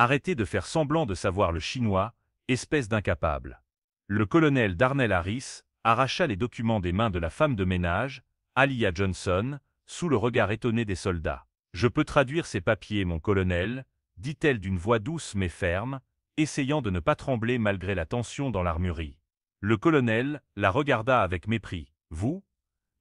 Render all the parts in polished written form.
Arrêtez de faire semblant de savoir le chinois, espèce d'incapable. Le colonel Darnell Harris arracha les documents des mains de la femme de ménage, Alia Johnson, sous le regard étonné des soldats. « Je peux traduire ces papiers, mon colonel », dit-elle d'une voix douce mais ferme, essayant de ne pas trembler malgré la tension dans l'armurerie. Le colonel la regarda avec mépris. « Vous ?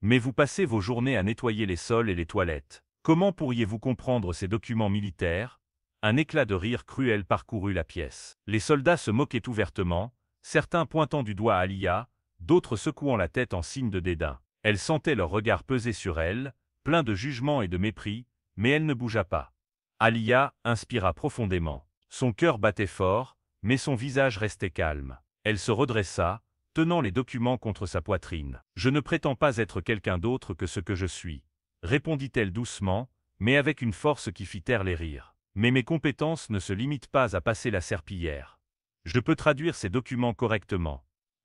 Mais vous passez vos journées à nettoyer les sols et les toilettes. Comment pourriez-vous comprendre ces documents militaires ?» Un éclat de rire cruel parcourut la pièce. Les soldats se moquaient ouvertement, certains pointant du doigt Alia, d'autres secouant la tête en signe de dédain. Elle sentait leur regard peser sur elle, plein de jugement et de mépris, mais elle ne bougea pas. Alia inspira profondément. Son cœur battait fort, mais son visage restait calme. Elle se redressa, tenant les documents contre sa poitrine. « Je ne prétends pas être quelqu'un d'autre que ce que je suis, » répondit-elle doucement, mais avec une force qui fit taire les rires. « Mais mes compétences ne se limitent pas à passer la serpillière. Je peux traduire ces documents correctement. »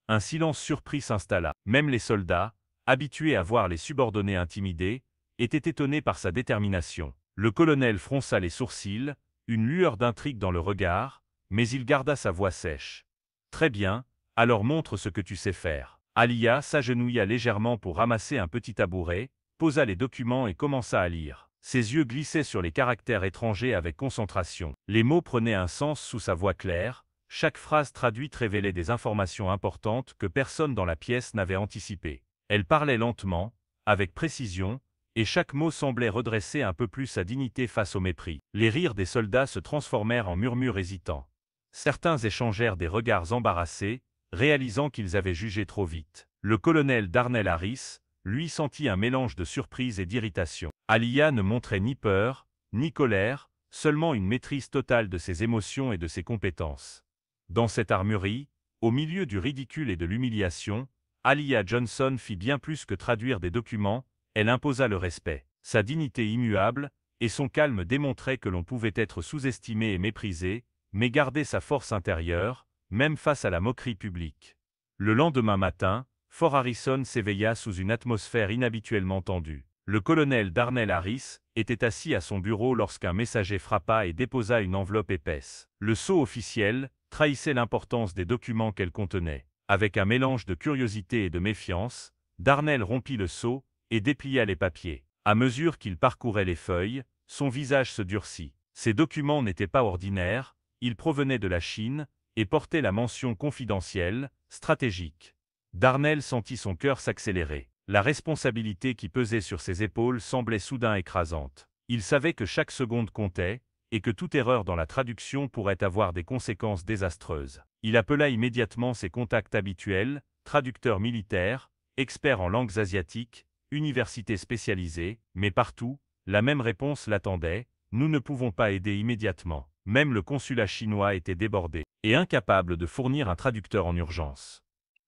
Un silence surpris s'installa. Même les soldats, habitués à voir les subordonnés intimidés, étaient étonnés par sa détermination. Le colonel fronça les sourcils, une lueur d'intrigue dans le regard, mais il garda sa voix sèche. « Très bien, alors montre ce que tu sais faire. » Alia s'agenouilla légèrement pour ramasser un petit tabouret, posa les documents et commença à lire. Ses yeux glissaient sur les caractères étrangers avec concentration. Les mots prenaient un sens sous sa voix claire, chaque phrase traduite révélait des informations importantes que personne dans la pièce n'avait anticipées. Elle parlait lentement, avec précision, et chaque mot semblait redresser un peu plus sa dignité face au mépris. Les rires des soldats se transformèrent en murmures hésitants. Certains échangèrent des regards embarrassés, réalisant qu'ils avaient jugé trop vite. Le colonel Darnell Harris, lui, sentit un mélange de surprise et d'irritation. Alia ne montrait ni peur, ni colère, seulement une maîtrise totale de ses émotions et de ses compétences. Dans cette armurerie, au milieu du ridicule et de l'humiliation, Alia Johnson fit bien plus que traduire des documents, elle imposa le respect. Sa dignité immuable, et son calme démontraient que l'on pouvait être sous-estimé et méprisé, mais garder sa force intérieure, même face à la moquerie publique. Le lendemain matin, Fort Harrison s'éveilla sous une atmosphère inhabituellement tendue. Le colonel Darnell Harris était assis à son bureau lorsqu'un messager frappa et déposa une enveloppe épaisse. Le sceau officiel trahissait l'importance des documents qu'elle contenait. Avec un mélange de curiosité et de méfiance, Darnell rompit le sceau et déplia les papiers. À mesure qu'il parcourait les feuilles, son visage se durcit. Ces documents n'étaient pas ordinaires, ils provenaient de la Chine et portaient la mention confidentielle, stratégique. Darnell sentit son cœur s'accélérer. La responsabilité qui pesait sur ses épaules semblait soudain écrasante. Il savait que chaque seconde comptait, et que toute erreur dans la traduction pourrait avoir des conséquences désastreuses. Il appela immédiatement ses contacts habituels, traducteurs militaires, experts en langues asiatiques, universités spécialisées, mais partout, la même réponse l'attendait: nous ne pouvons pas aider immédiatement. Même le consulat chinois était débordé, et incapable de fournir un traducteur en urgence.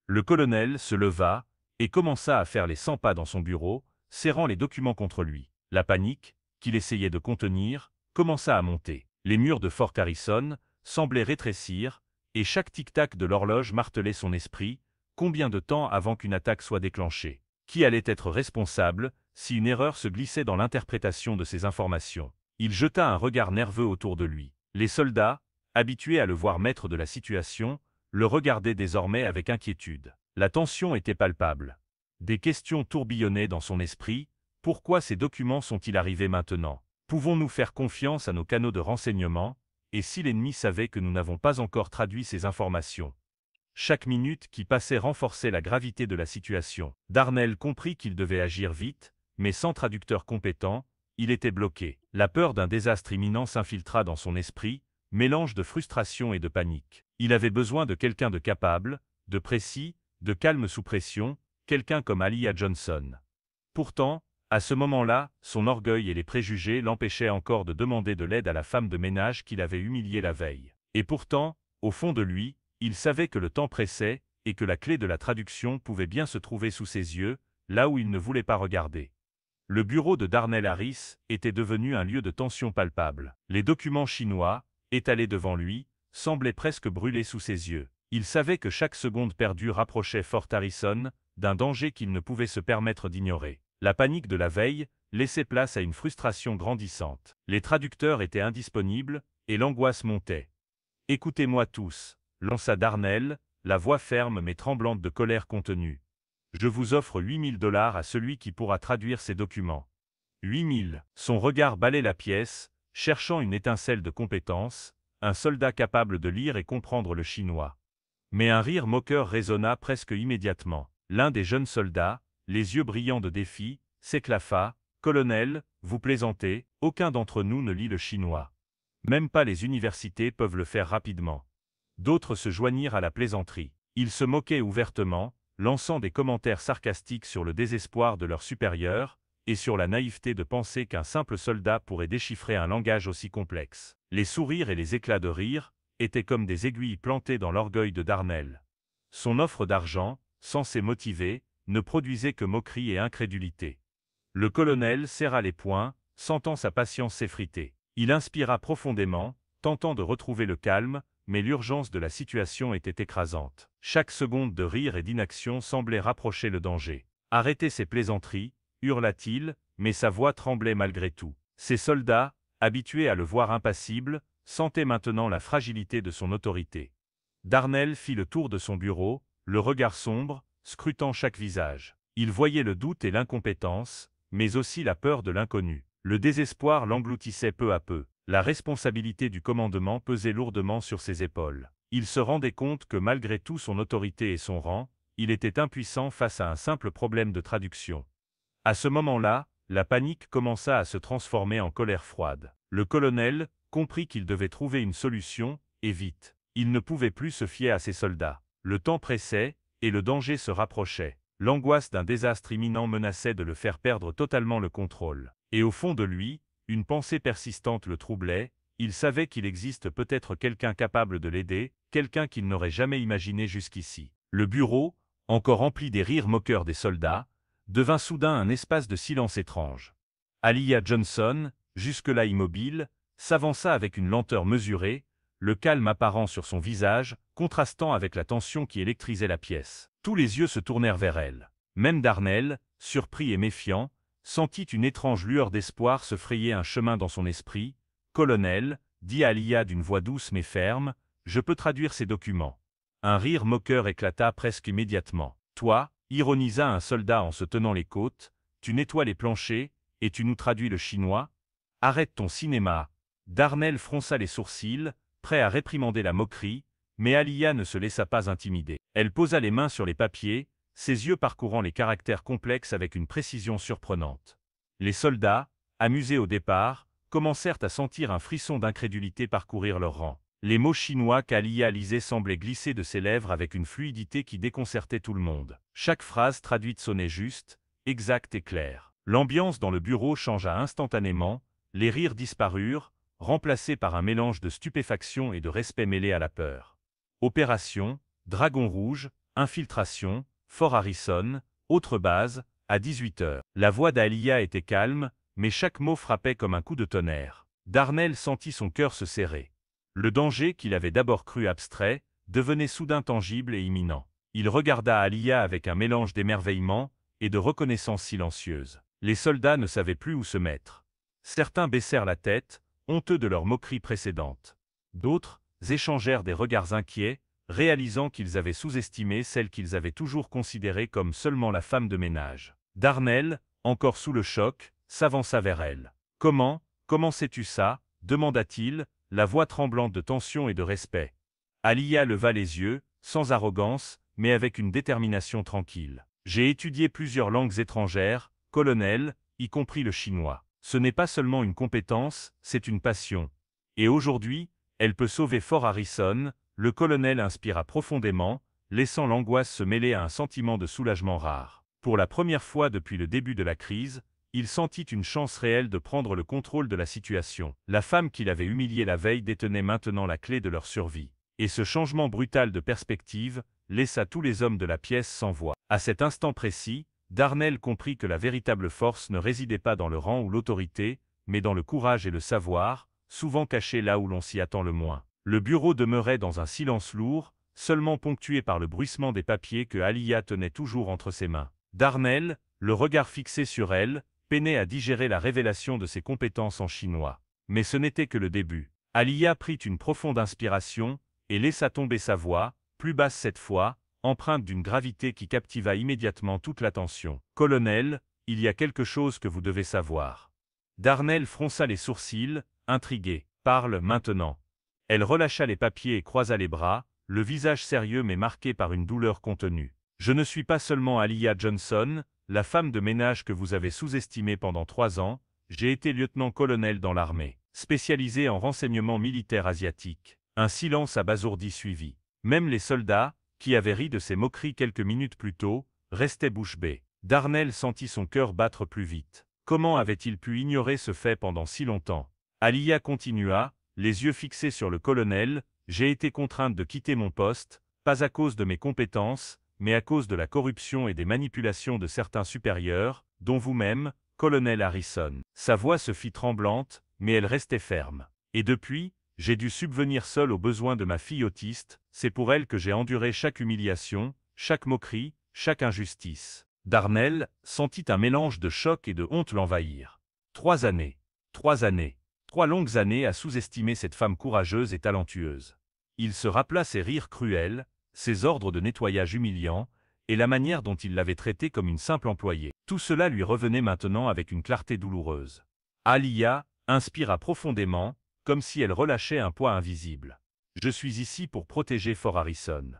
Le colonel se leva et commença à faire les 100 pas dans son bureau, serrant les documents contre lui. La panique, qu'il essayait de contenir, commença à monter. Les murs de Fort Harrison semblaient rétrécir, et chaque tic-tac de l'horloge martelait son esprit. Combien de temps avant qu'une attaque soit déclenchée? Qui allait être responsable si une erreur se glissait dans l'interprétation de ces informations? Il jeta un regard nerveux autour de lui. Les soldats, habitués à le voir maître de la situation, le regardaient désormais avec inquiétude. La tension était palpable. Des questions tourbillonnaient dans son esprit. Pourquoi ces documents sont-ils arrivés maintenant? Pouvons-nous faire confiance à nos canaux de renseignement? Et si l'ennemi savait que nous n'avons pas encore traduit ces informations? Chaque minute qui passait renforçait la gravité de la situation. Darnell comprit qu'il devait agir vite, mais sans traducteur compétent, il était bloqué. La peur d'un désastre imminent s'infiltra dans son esprit, mélange de frustration et de panique. Il avait besoin de quelqu'un de capable, de précis, de calme sous pression, quelqu'un comme Alia Johnson. Pourtant, à ce moment-là, son orgueil et les préjugés l'empêchaient encore de demander de l'aide à la femme de ménage qu'il avait humiliée la veille. Et pourtant, au fond de lui, il savait que le temps pressait et que la clé de la traduction pouvait bien se trouver sous ses yeux, là où il ne voulait pas regarder. Le bureau de Darnell Harris était devenu un lieu de tension palpable. Les documents chinois, étalés devant lui, semblaient presque brûler sous ses yeux. Il savait que chaque seconde perdue rapprochait Fort Harrison d'un danger qu'il ne pouvait se permettre d'ignorer. La panique de la veille laissait place à une frustration grandissante. Les traducteurs étaient indisponibles, et l'angoisse montait. « Écoutez-moi tous, » lança Darnell, la voix ferme mais tremblante de colère contenue. « Je vous offre 8 000 $ à celui qui pourra traduire ces documents. 8 000. » Son regard balait la pièce, cherchant une étincelle de compétence, un soldat capable de lire et comprendre le chinois. Mais un rire moqueur résonna presque immédiatement. L'un des jeunes soldats, les yeux brillants de défi, s'éclaffa. « Colonel, vous plaisantez, aucun d'entre nous ne lit le chinois. Même pas les universités peuvent le faire rapidement. » D'autres se joignirent à la plaisanterie. Ils se moquaient ouvertement, lançant des commentaires sarcastiques sur le désespoir de leurs supérieurs, et sur la naïveté de penser qu'un simple soldat pourrait déchiffrer un langage aussi complexe. Les sourires et les éclats de rire étaient comme des aiguilles plantées dans l'orgueil de Darnell. Son offre d'argent, censée motiver, ne produisait que moquerie et incrédulité. Le colonel serra les poings, sentant sa patience s'effriter. Il inspira profondément, tentant de retrouver le calme, mais l'urgence de la situation était écrasante. Chaque seconde de rire et d'inaction semblait rapprocher le danger. « Arrêtez ces plaisanteries » hurla-t-il, mais sa voix tremblait malgré tout. Ses soldats, habitués à le voir impassible, sentaient maintenant la fragilité de son autorité. Darnell fit le tour de son bureau, le regard sombre, scrutant chaque visage. Il voyait le doute et l'incompétence, mais aussi la peur de l'inconnu. Le désespoir l'engloutissait peu à peu. La responsabilité du commandement pesait lourdement sur ses épaules. Il se rendait compte que malgré tout son autorité et son rang, il était impuissant face à un simple problème de traduction. À ce moment-là, la panique commença à se transformer en colère froide. Le colonel comprit qu'il devait trouver une solution, et vite. Il ne pouvait plus se fier à ses soldats. Le temps pressait, et le danger se rapprochait. L'angoisse d'un désastre imminent menaçait de le faire perdre totalement le contrôle. Et au fond de lui, une pensée persistante le troublait. Il savait qu'il existe peut-être quelqu'un capable de l'aider, quelqu'un qu'il n'aurait jamais imaginé jusqu'ici. Le bureau, encore rempli des rires moqueurs des soldats, devint soudain un espace de silence étrange. Aliyah Johnson, jusque-là immobile, s'avança avec une lenteur mesurée, le calme apparent sur son visage, contrastant avec la tension qui électrisait la pièce. Tous les yeux se tournèrent vers elle. Même Darnell, surpris et méfiant, sentit une étrange lueur d'espoir se frayer un chemin dans son esprit. « Colonel, » dit Aliyah d'une voix douce mais ferme, « je peux traduire ces documents. » Un rire moqueur éclata presque immédiatement. « Toi, » ironisa un soldat en se tenant les côtes, « tu nettoies les planchers, et tu nous traduis le chinois? Arrête ton cinéma. » Darnell fronça les sourcils, prêt à réprimander la moquerie, mais Aliyah ne se laissa pas intimider. Elle posa les mains sur les papiers, ses yeux parcourant les caractères complexes avec une précision surprenante. Les soldats, amusés au départ, commencèrent à sentir un frisson d'incrédulité parcourir leurs rangs. Les mots chinois qu'Aliyah lisait semblaient glisser de ses lèvres avec une fluidité qui déconcertait tout le monde. Chaque phrase traduite sonnait juste, exacte et claire. L'ambiance dans le bureau changea instantanément, les rires disparurent, remplacés par un mélange de stupéfaction et de respect mêlé à la peur. Opération, Dragon Rouge, infiltration, Fort Harrison, autre base, à 18h. La voix d'Aliyah était calme, mais chaque mot frappait comme un coup de tonnerre. Darnell sentit son cœur se serrer. Le danger qu'il avait d'abord cru abstrait, devenait soudain tangible et imminent. Il regarda Aliyah avec un mélange d'émerveillement et de reconnaissance silencieuse. Les soldats ne savaient plus où se mettre. Certains baissèrent la tête, honteux de leur moquerie précédente. D'autres échangèrent des regards inquiets, réalisant qu'ils avaient sous-estimé celle qu'ils avaient toujours considérée comme seulement la femme de ménage. Darnell, encore sous le choc, s'avança vers elle. « Comment sais-tu ça ?» demanda-t-il, la voix tremblante de tension et de respect. Aliyah leva les yeux, sans arrogance, mais avec une détermination tranquille. « J'ai étudié plusieurs langues étrangères, colonel, y compris le chinois. Ce n'est pas seulement une compétence, c'est une passion. Et aujourd'hui, elle peut sauver Fort Harrison. » Le colonel inspira profondément, laissant l'angoisse se mêler à un sentiment de soulagement rare. Pour la première fois depuis le début de la crise, il sentit une chance réelle de prendre le contrôle de la situation. La femme qu'il avait humiliée la veille détenait maintenant la clé de leur survie. Et ce changement brutal de perspective laissa tous les hommes de la pièce sans voix. À cet instant précis, Darnell comprit que la véritable force ne résidait pas dans le rang ou l'autorité, mais dans le courage et le savoir, souvent cachés là où l'on s'y attend le moins. Le bureau demeurait dans un silence lourd, seulement ponctué par le bruissement des papiers que Aliyah tenait toujours entre ses mains. Darnell, le regard fixé sur elle, peinait à digérer la révélation de ses compétences en chinois. Mais ce n'était que le début. Alia prit une profonde inspiration et laissa tomber sa voix, plus basse cette fois, empreinte d'une gravité qui captiva immédiatement toute l'attention. « Colonel, il y a quelque chose que vous devez savoir. » Darnell fronça les sourcils, intrigué. « Parle maintenant. » Elle relâcha les papiers et croisa les bras, le visage sérieux mais marqué par une douleur contenue. « Je ne suis pas seulement Alia Johnson, la femme de ménage que vous avez sous-estimée pendant 3 ans, j'ai été lieutenant-colonel dans l'armée, spécialisé en renseignements militaires asiatiques. » Un silence abasourdi suivit. Même les soldats, qui avaient ri de ses moqueries quelques minutes plus tôt, restaient bouche bée. Darnell sentit son cœur battre plus vite. Comment avait-il pu ignorer ce fait pendant si longtemps? Alia continua, les yeux fixés sur le colonel, « J'ai été contrainte de quitter mon poste, pas à cause de mes compétences, mais à cause de la corruption et des manipulations de certains supérieurs, dont vous-même, colonel Harrison. » Sa voix se fit tremblante, mais elle restait ferme. « Et depuis, j'ai dû subvenir seul aux besoins de ma fille autiste, c'est pour elle que j'ai enduré chaque humiliation, chaque moquerie, chaque injustice. » Darnell sentit un mélange de choc et de honte l'envahir. 3 années. 3 années. 3 longues années à sous-estimer cette femme courageuse et talentueuse. Il se rappela ses rires cruels, ses ordres de nettoyage humiliants, et la manière dont il l'avait traitée comme une simple employée. Tout cela lui revenait maintenant avec une clarté douloureuse. Alia inspira profondément, comme si elle relâchait un poids invisible. « Je suis ici pour protéger Fort Harrison.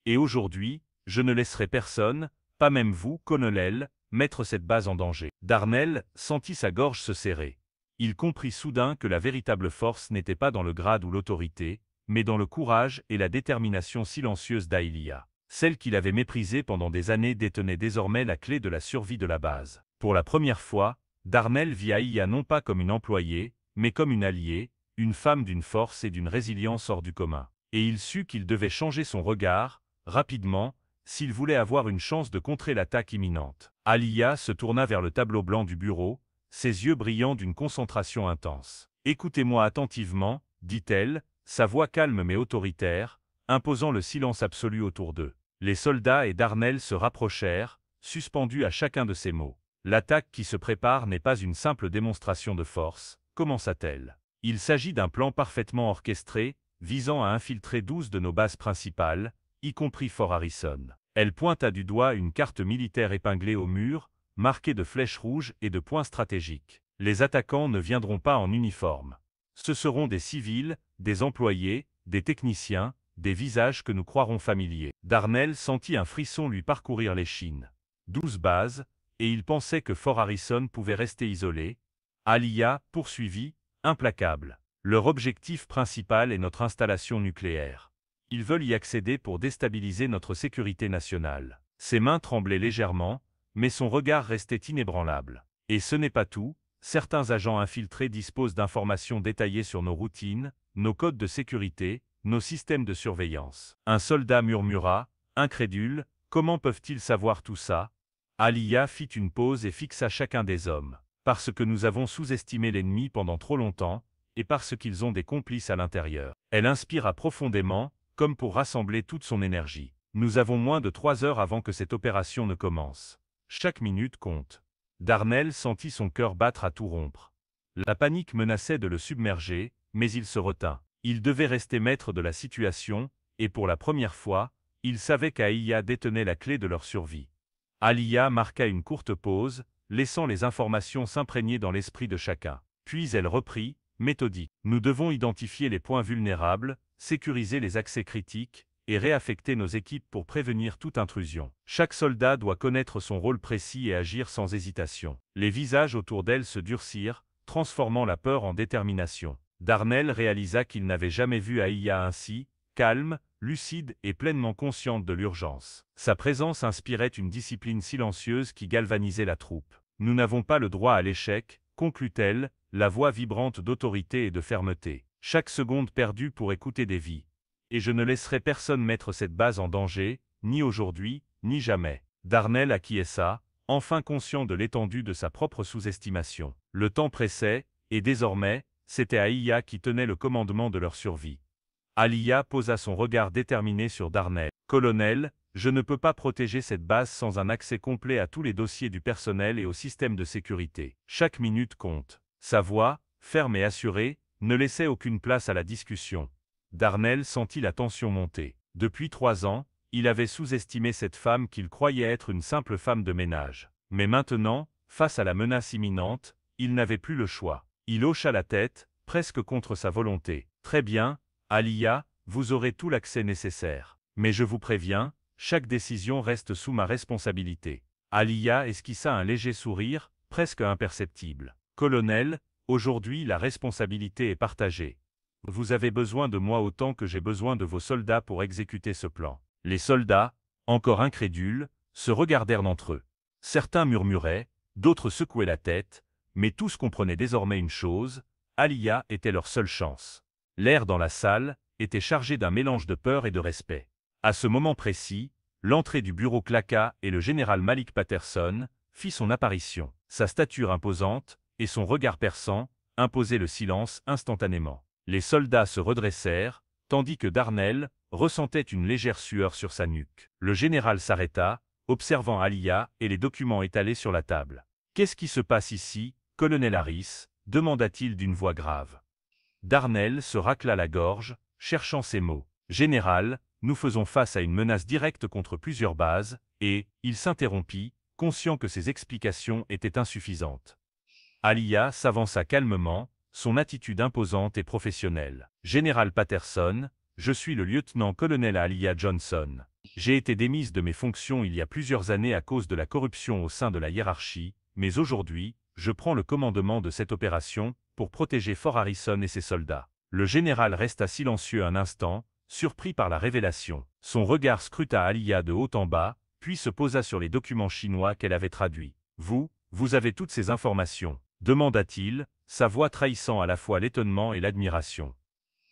Et aujourd'hui, je ne laisserai personne, pas même vous, colonel, mettre cette base en danger. » Darnell sentit sa gorge se serrer. Il comprit soudain que la véritable force n'était pas dans le grade ou l'autorité, mais dans le courage et la détermination silencieuse d'Alia. Celle qu'il avait méprisée pendant des années détenait désormais la clé de la survie de la base. Pour la première fois, Darnell vit Alia non pas comme une employée, mais comme une alliée, une femme d'une force et d'une résilience hors du commun. Et il sut qu'il devait changer son regard, rapidement, s'il voulait avoir une chance de contrer l'attaque imminente. Alia se tourna vers le tableau blanc du bureau, ses yeux brillants d'une concentration intense. « Écoutez-moi attentivement, » dit-elle, sa voix calme mais autoritaire, imposant le silence absolu autour d'eux. Les soldats et Darnell se rapprochèrent, suspendus à chacun de ces mots. « L'attaque qui se prépare n'est pas une simple démonstration de force, » commença-t-elle. « Il s'agit d'un plan parfaitement orchestré, visant à infiltrer 12 de nos bases principales, y compris Fort Harrison. » Elle pointa du doigt une carte militaire épinglée au mur, marquée de flèches rouges et de points stratégiques. « Les attaquants ne viendront pas en uniforme. Ce seront des civils, des employés, des techniciens, des visages que nous croirons familiers. » Darnell sentit un frisson lui parcourir l'échine. 12 bases, et il pensait que Fort Harrison pouvait rester isolé. Alia poursuivit, implacable. « Leur objectif principal est notre installation nucléaire. Ils veulent y accéder pour déstabiliser notre sécurité nationale. » Ses mains tremblaient légèrement, mais son regard restait inébranlable. « Et ce n'est pas tout, certains agents infiltrés disposent d'informations détaillées sur nos routines, nos codes de sécurité, nos systèmes de surveillance. » Un soldat murmura, incrédule, « Comment peuvent-ils savoir tout ça ?» Alia fit une pause et fixa chacun des hommes. « Parce que nous avons sous-estimé l'ennemi pendant trop longtemps, et parce qu'ils ont des complices à l'intérieur. » Elle inspira profondément, comme pour rassembler toute son énergie. « Nous avons moins de 3 heures avant que cette opération ne commence. Chaque minute compte. » Darnell sentit son cœur battre à tout rompre. La panique menaçait de le submerger, mais il se retint. Il devait rester maître de la situation, et pour la première fois, il savait qu'Alia détenait la clé de leur survie. Alia marqua une courte pause, laissant les informations s'imprégner dans l'esprit de chacun. Puis elle reprit, méthodique. « Nous devons identifier les points vulnérables, sécuriser les accès critiques, et réaffecter nos équipes pour prévenir toute intrusion. Chaque soldat doit connaître son rôle précis et agir sans hésitation. » Les visages autour d'elle se durcirent, transformant la peur en détermination. Darnell réalisa qu'il n'avait jamais vu Alia ainsi, calme, lucide et pleinement consciente de l'urgence. Sa présence inspirait une discipline silencieuse qui galvanisait la troupe. « Nous n'avons pas le droit à l'échec, » conclut-elle, la voix vibrante d'autorité et de fermeté. « Chaque seconde perdue pour écouter des vies. Et je ne laisserai personne mettre cette base en danger, ni aujourd'hui, ni jamais. » Darnell acquiesça, enfin conscient de l'étendue de sa propre sous-estimation. Le temps pressait, et désormais, c'était Alia qui tenait le commandement de leur survie. Alia posa son regard déterminé sur Darnell. « Colonel, je ne peux pas protéger cette base sans un accès complet à tous les dossiers du personnel et au système de sécurité. Chaque minute compte. » Sa voix, ferme et assurée, ne laissait aucune place à la discussion. Darnell sentit la tension monter. Depuis 3 ans, il avait sous-estimé cette femme qu'il croyait être une simple femme de ménage. Mais maintenant, face à la menace imminente, il n'avait plus le choix. Il hocha la tête, presque contre sa volonté. « Très bien, Alia, vous aurez tout l'accès nécessaire. Mais je vous préviens, chaque décision reste sous ma responsabilité. » Alia esquissa un léger sourire, presque imperceptible. « Colonel, aujourd'hui la responsabilité est partagée. Vous avez besoin de moi autant que j'ai besoin de vos soldats pour exécuter ce plan. » Les soldats, encore incrédules, se regardèrent entre eux. Certains murmuraient, d'autres secouaient la tête, mais tous comprenaient désormais une chose, Alia était leur seule chance. L'air dans la salle était chargé d'un mélange de peur et de respect. À ce moment précis, l'entrée du bureau claqua et le général Malik Patterson fit son apparition. Sa stature imposante et son regard perçant imposaient le silence instantanément. Les soldats se redressèrent, tandis que Darnell ressentait une légère sueur sur sa nuque. Le général s'arrêta, observant Alia et les documents étalés sur la table. « Qu'est-ce qui se passe ici, colonel Harris » demanda-t-il d'une voix grave. Darnell se racla la gorge, cherchant ses mots. « Général, nous faisons face à une menace directe contre plusieurs bases, et, il s'interrompit, conscient que ses explications étaient insuffisantes. Alia s'avança calmement, son attitude imposante et professionnelle. « Général Patterson, je suis le lieutenant-colonel Alia Johnson. J'ai été démise de mes fonctions il y a plusieurs années à cause de la corruption au sein de la hiérarchie, mais aujourd'hui, je prends le commandement de cette opération pour protéger Fort Harrison et ses soldats. » Le général resta silencieux un instant, surpris par la révélation. Son regard scruta Alia de haut en bas, puis se posa sur les documents chinois qu'elle avait traduits. « Vous avez toutes ces informations ?» demanda-t-il, sa voix trahissant à la fois l'étonnement et l'admiration.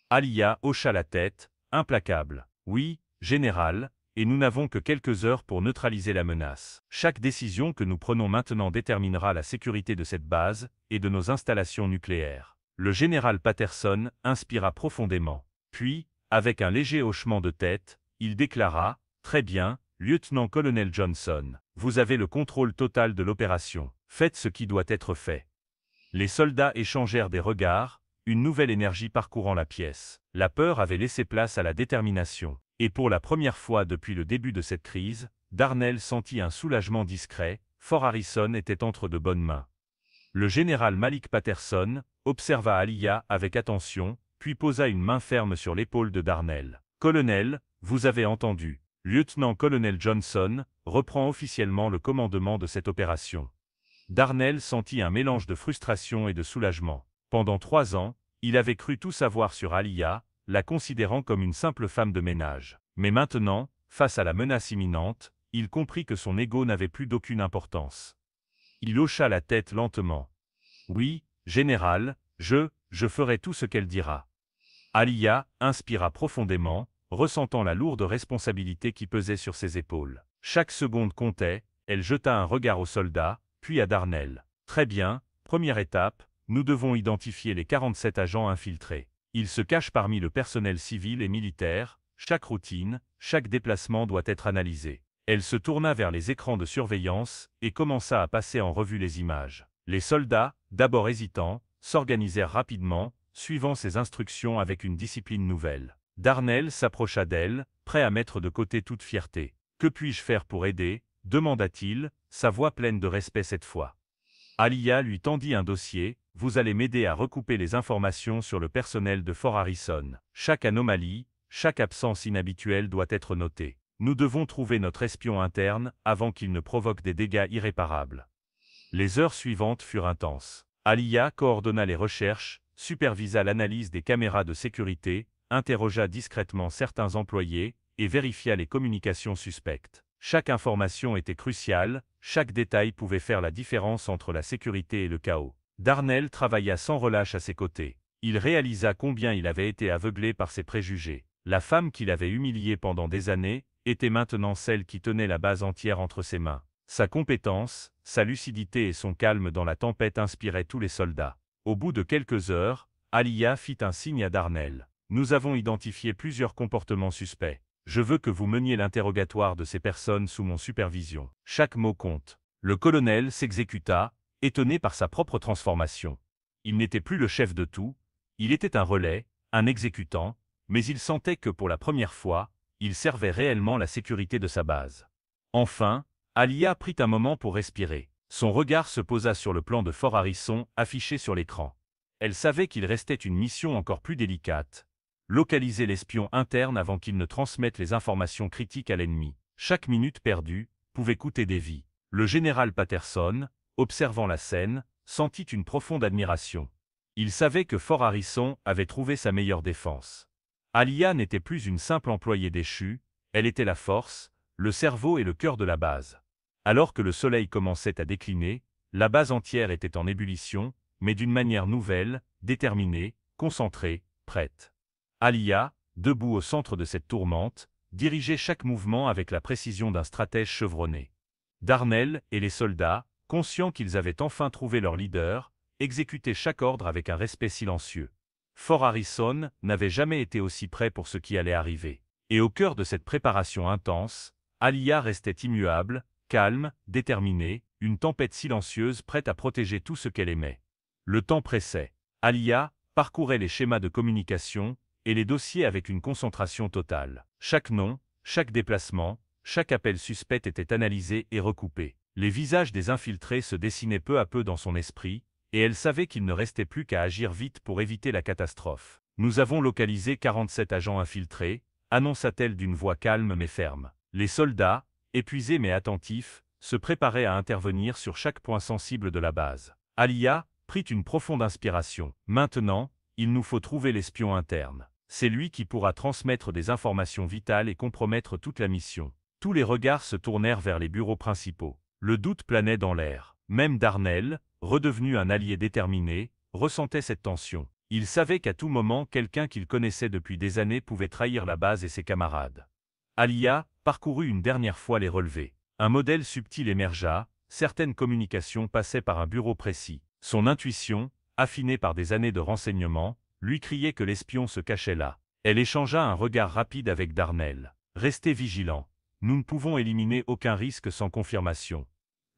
Alia hocha la tête, implacable. « Oui, général, et nous n'avons que quelques heures pour neutraliser la menace. Chaque décision que nous prenons maintenant déterminera la sécurité de cette base et de nos installations nucléaires. » Le général Patterson inspira profondément. Puis, avec un léger hochement de tête, il déclara, « Très bien, lieutenant-colonel Johnson, vous avez le contrôle total de l'opération. Faites ce qui doit être fait. » Les soldats échangèrent des regards, une nouvelle énergie parcourant la pièce. La peur avait laissé place à la détermination. Et pour la première fois depuis le début de cette crise, Darnell sentit un soulagement discret, Fort Harrison était entre de bonnes mains. Le général Malik Patterson observa Alia avec attention, puis posa une main ferme sur l'épaule de Darnell. « Colonel, vous avez entendu. Lieutenant-colonel Johnson reprend officiellement le commandement de cette opération. » Darnell sentit un mélange de frustration et de soulagement. Pendant 3 ans, il avait cru tout savoir sur Alia, la considérant comme une simple femme de ménage. Mais maintenant, face à la menace imminente, il comprit que son ego n'avait plus d'aucune importance. Il hocha la tête lentement. « Oui, général, je ferai tout ce qu'elle dira. » Alia inspira profondément, ressentant la lourde responsabilité qui pesait sur ses épaules. Chaque seconde comptait, elle jeta un regard aux soldats, puis à Darnell. « Très bien, première étape, nous devons identifier les 47 agents infiltrés. Ils se cachent parmi le personnel civil et militaire, chaque routine, chaque déplacement doit être analysé. » Elle se tourna vers les écrans de surveillance et commença à passer en revue les images. Les soldats, d'abord hésitants, s'organisèrent rapidement, suivant ses instructions avec une discipline nouvelle. Darnell s'approcha d'elle, prêt à mettre de côté toute fierté. « Que puis-je faire pour aider ?» demanda-t-il, sa voix pleine de respect cette fois. Alia lui tendit un dossier. « Vous allez m'aider à recouper les informations sur le personnel de Fort Harrison. Chaque anomalie, chaque absence inhabituelle doit être notée. Nous devons trouver notre espion interne avant qu'il ne provoque des dégâts irréparables. » Les heures suivantes furent intenses. Alia coordonna les recherches, supervisa l'analyse des caméras de sécurité, interrogea discrètement certains employés et vérifia les communications suspectes. Chaque information était cruciale, chaque détail pouvait faire la différence entre la sécurité et le chaos. Darnell travailla sans relâche à ses côtés. Il réalisa combien il avait été aveuglé par ses préjugés. La femme qu'il avait humiliée pendant des années était maintenant celle qui tenait la base entière entre ses mains. Sa compétence, sa lucidité et son calme dans la tempête inspiraient tous les soldats. Au bout de quelques heures, Alia fit un signe à Darnell. « Nous avons identifié plusieurs comportements suspects. Je veux que vous meniez l'interrogatoire de ces personnes sous mon supervision. Chaque mot compte. » Le colonel s'exécuta, étonné par sa propre transformation. Il n'était plus le chef de tout, Il était un relais, un exécutant, mais il sentait que pour la première fois, il servait réellement la sécurité de sa base. Enfin, Alia prit un moment pour respirer. Son regard se posa sur le plan de Fort Harrison affiché sur l'écran. Elle savait qu'il restait une mission encore plus délicate. Localiser l'espion interne avant qu'il ne transmette les informations critiques à l'ennemi. Chaque minute perdue pouvait coûter des vies. Le général Patterson, observant la scène, sentit une profonde admiration. Il savait que Fort Harrison avait trouvé sa meilleure défense. Alia n'était plus une simple employée déchue, elle était la force, le cerveau et le cœur de la base. Alors que le soleil commençait à décliner, la base entière était en ébullition, mais d'une manière nouvelle, déterminée, concentrée, prête. Alia, debout au centre de cette tourmente, dirigeait chaque mouvement avec la précision d'un stratège chevronné. Darnell et les soldats, conscients qu'ils avaient enfin trouvé leur leader, exécutaient chaque ordre avec un respect silencieux. Fort Harrison n'avait jamais été aussi prêt pour ce qui allait arriver. Et au cœur de cette préparation intense, Alia restait immuable, calme, déterminée, une tempête silencieuse prête à protéger tout ce qu'elle aimait. Le temps pressait. Alia parcourait les schémas de communication et les dossiers avec une concentration totale. Chaque nom, chaque déplacement, chaque appel suspect était analysé et recoupé. Les visages des infiltrés se dessinaient peu à peu dans son esprit, et elle savait qu'il ne restait plus qu'à agir vite pour éviter la catastrophe. « Nous avons localisé 47 agents infiltrés », annonça-t-elle d'une voix calme mais ferme. Les soldats, épuisés mais attentifs, se préparaient à intervenir sur chaque point sensible de la base. Alia prit une profonde inspiration. « Maintenant, il nous faut trouver l'espion interne. C'est lui qui pourra transmettre des informations vitales et compromettre toute la mission. » Tous les regards se tournèrent vers les bureaux principaux. Le doute planait dans l'air. Même Darnell, redevenu un allié déterminé, ressentait cette tension. Il savait qu'à tout moment quelqu'un qu'il connaissait depuis des années pouvait trahir la base et ses camarades. Alia parcourut une dernière fois les relevés. Un modèle subtil émergea, certaines communications passaient par un bureau précis. Son intuition, affinée par des années de renseignement, lui criait que l'espion se cachait là. Elle échangea un regard rapide avec Darnell. « Restez vigilants. Nous ne pouvons éliminer aucun risque sans confirmation. »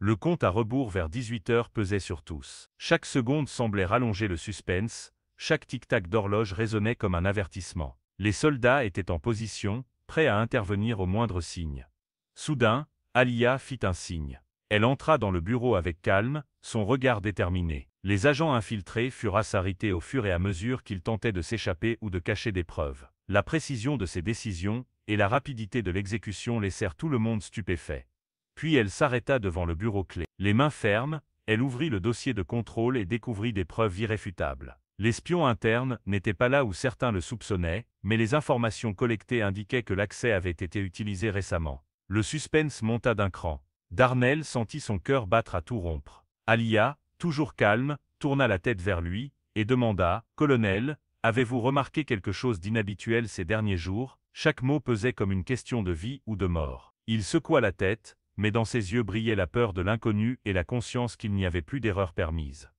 Le compte à rebours vers 18 heures pesait sur tous. Chaque seconde semblait rallonger le suspense, chaque tic-tac d'horloge résonnait comme un avertissement. Les soldats étaient en position, prêts à intervenir au moindre signe. Soudain, Alia fit un signe. Elle entra dans le bureau avec calme, son regard déterminé. Les agents infiltrés furent assaillis au fur et à mesure qu'ils tentaient de s'échapper ou de cacher des preuves. La précision de ses décisions et la rapidité de l'exécution laissèrent tout le monde stupéfait. Puis elle s'arrêta devant le bureau clé. Les mains fermes, elle ouvrit le dossier de contrôle et découvrit des preuves irréfutables. L'espion interne n'était pas là où certains le soupçonnaient, mais les informations collectées indiquaient que l'accès avait été utilisé récemment. Le suspense monta d'un cran. Darnell sentit son cœur battre à tout rompre. Alia, toujours calme, tourna la tête vers lui et demanda « Colonel, avez-vous remarqué quelque chose d'inhabituel ces derniers jours ?» Chaque mot pesait comme une question de vie ou de mort. Il secoua la tête, mais dans ses yeux brillait la peur de l'inconnu et la conscience qu'il n'y avait plus d'erreur permise.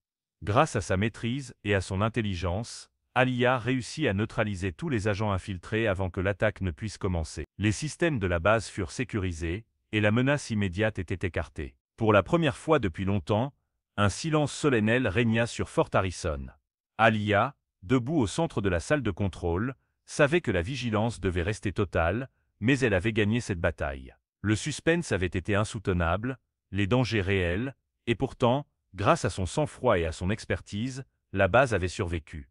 Grâce à sa maîtrise et à son intelligence, Alia réussit à neutraliser tous les agents infiltrés avant que l'attaque ne puisse commencer. Les systèmes de la base furent sécurisés, et la menace immédiate était écartée. Pour la première fois depuis longtemps, un silence solennel régna sur Fort Harrison. Alia, debout au centre de la salle de contrôle, savait que la vigilance devait rester totale, mais elle avait gagné cette bataille. Le suspense avait été insoutenable, les dangers réels, et pourtant, grâce à son sang-froid et à son expertise, la base avait survécu.